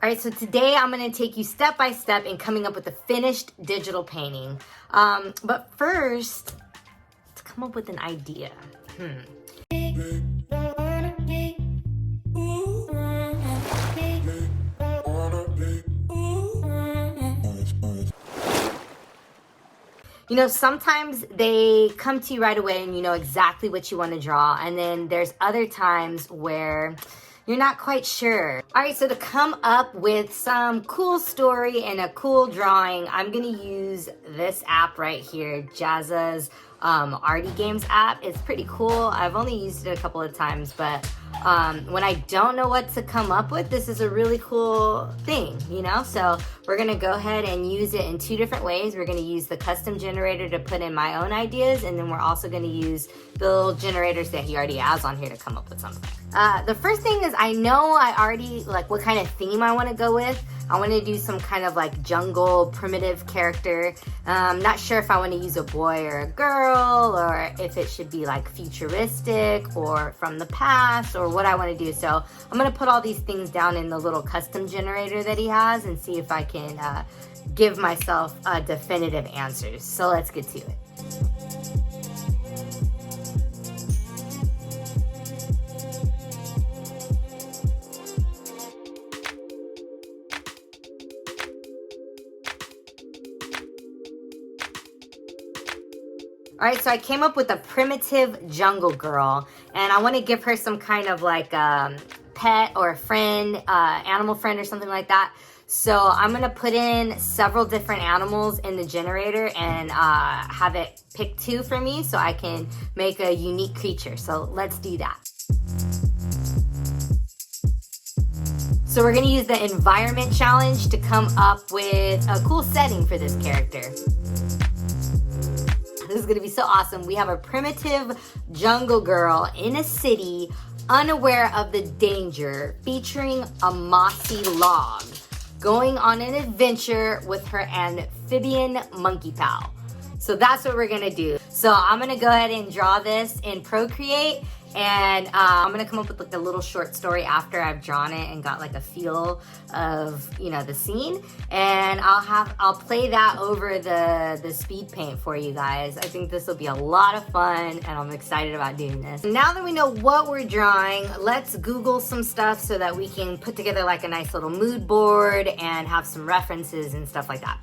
All right, so today I'm gonna take you step by step in coming up with a finished digital painting. But first, to come up with an idea. You know, sometimes they come to you right away and you know exactly what you want to draw. And then there's other times where you're not quite sure. All right, so to come up with some cool story and a cool drawing, I'm gonna use this app right here, Jazza's Arty Games app. It's pretty cool. I've only used it a couple of times, but when I don't know what to come up with, this is a really cool thing, you know? So we're gonna go ahead and use it in two different ways. We're gonna use the custom generator to put in my own ideas, and then we're also gonna use the little generators that he already has on here to come up with something. The first thing is I know I already like what kind of theme I wanna go with. I want to do some kind of like jungle primitive character. Not sure if I want to use a boy or a girl, or if it should be like futuristic or from the past, or what I want to do. So I'm going to put all these things down in the little custom generator that he has and see if I can give myself definitive answers. So let's get to it. All right, so I came up with a primitive jungle girl, and I want to give her some kind of like pet or a friend, animal friend or something like that. So I'm gonna put in several different animals in the generator and have it pick two for me so I can make a unique creature. So let's do that. So we're gonna use the environment challenge to come up with a cool setting for this character. This is gonna be so awesome. We have a primitive jungle girl in a city, unaware of the danger, featuring a mossy log, going on an adventure with her amphibian monkey pal. So that's what we're gonna do. So I'm gonna go ahead and draw this in Procreate, and I'm gonna come up with like a little short story after I've drawn it and got like a feel of, you know, the scene, and I'll play that over the speed paint for you guys. I think this will be a lot of fun, and I'm excited about doing this. Now that we know what we're drawing, let's Google some stuff so that we can put together like a nice little mood board and have some references and stuff like that.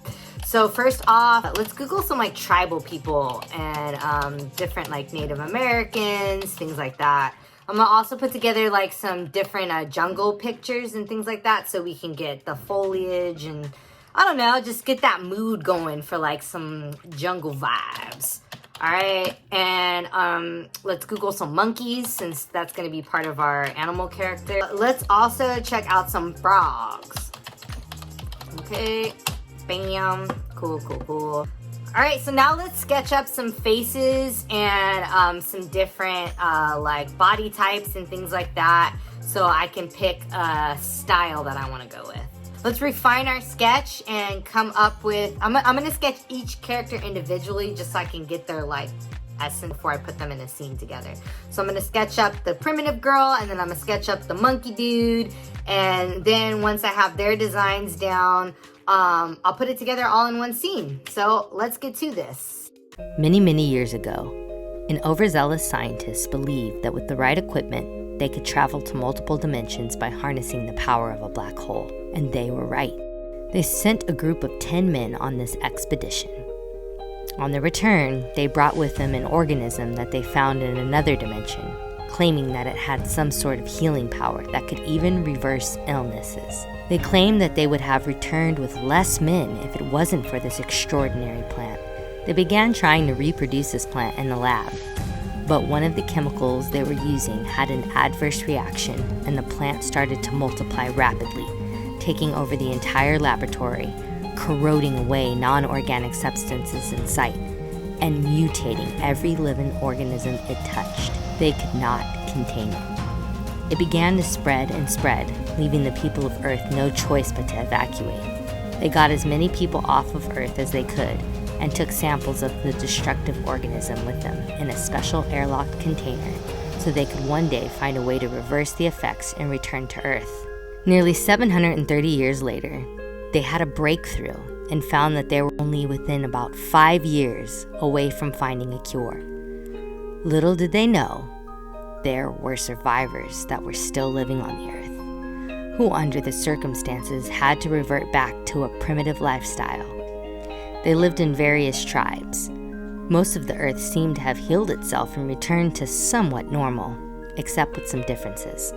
So first off, let's Google some like tribal people and different like Native Americans, things like that. I'm gonna also put together like some different jungle pictures and things like that so we can get the foliage and I don't know, just get that mood going for like some jungle vibes. All right, and let's Google some monkeys since that's gonna be part of our animal character. Let's also check out some frogs. Okay. Bam. Cool, cool, cool. All right, so now let's sketch up some faces and some different like body types and things like that so I can pick a style that I want to go with. Let's refine our sketch and come up with, I'm gonna sketch each character individually just so I can get their like essence before I put them in a scene together. So I'm gonna sketch up the primitive girl, and then I'm gonna sketch up the monkey dude, and then once I have their designs down, I'll put it together all in one scene. So let's get to this. Many, many years ago, an overzealous scientist believed that with the right equipment, they could travel to multiple dimensions by harnessing the power of a black hole. And they were right. They sent a group of 10 men on this expedition. On their return, they brought with them an organism that they found in another dimension, claiming that it had some sort of healing power that could even reverse illnesses. They claimed that they would have returned with less men if it wasn't for this extraordinary plant. They began trying to reproduce this plant in the lab, but one of the chemicals they were using had an adverse reaction, and the plant started to multiply rapidly, taking over the entire laboratory, corroding away non-organic substances in sight, and mutating every living organism it touched. They could not contain it. It began to spread and spread, leaving the people of Earth no choice but to evacuate. They got as many people off of Earth as they could and took samples of the destructive organism with them in a special airlocked container so they could one day find a way to reverse the effects and return to Earth. Nearly 730 years later, they had a breakthrough and found that they were only within about 5 years away from finding a cure. Little did they know, there were survivors that were still living on the earth, who under the circumstances had to revert back to a primitive lifestyle. They lived in various tribes. Most of the earth seemed to have healed itself and returned to somewhat normal, except with some differences.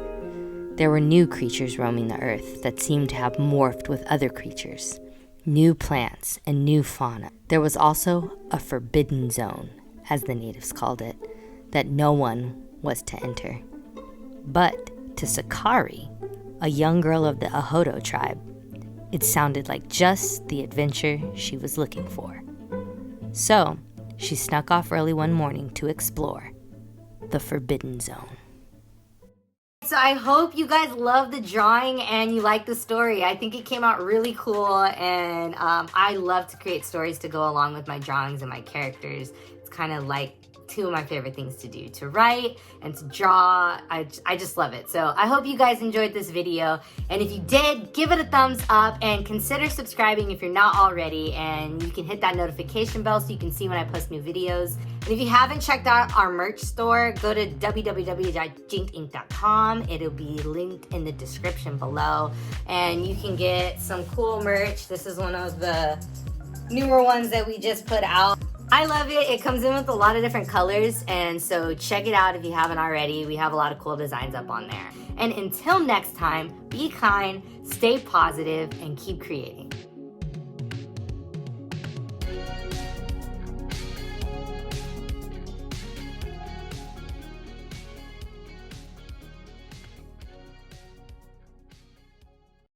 There were new creatures roaming the earth that seemed to have morphed with other creatures, new plants and new fauna. There was also a forbidden zone, as the natives called it, that no one was to enter. But to Sakari, a young girl of the Ahodo tribe, it sounded like just the adventure she was looking for. So, she snuck off early one morning to explore the Forbidden Zone. So I hope you guys love the drawing and you like the story. I think it came out really cool, and I love to create stories to go along with my drawings and my characters. It's kind of like two of my favorite things to do, to write and to draw. I just love it. So I hope you guys enjoyed this video, and if you did, give it a thumbs up and consider subscribing if you're not already, and you can hit that notification bell so you can see when I post new videos. And if you haven't checked out our merch store, go to www.jinkedinc.com. It'll be linked in the description below, and you can get some cool merch. This is one of the newer ones that we just put out. I love it. It comes in with a lot of different colors, and so check it out if you haven't already. We have a lot of cool designs up on there. And until next time, be kind, stay positive, and keep creating.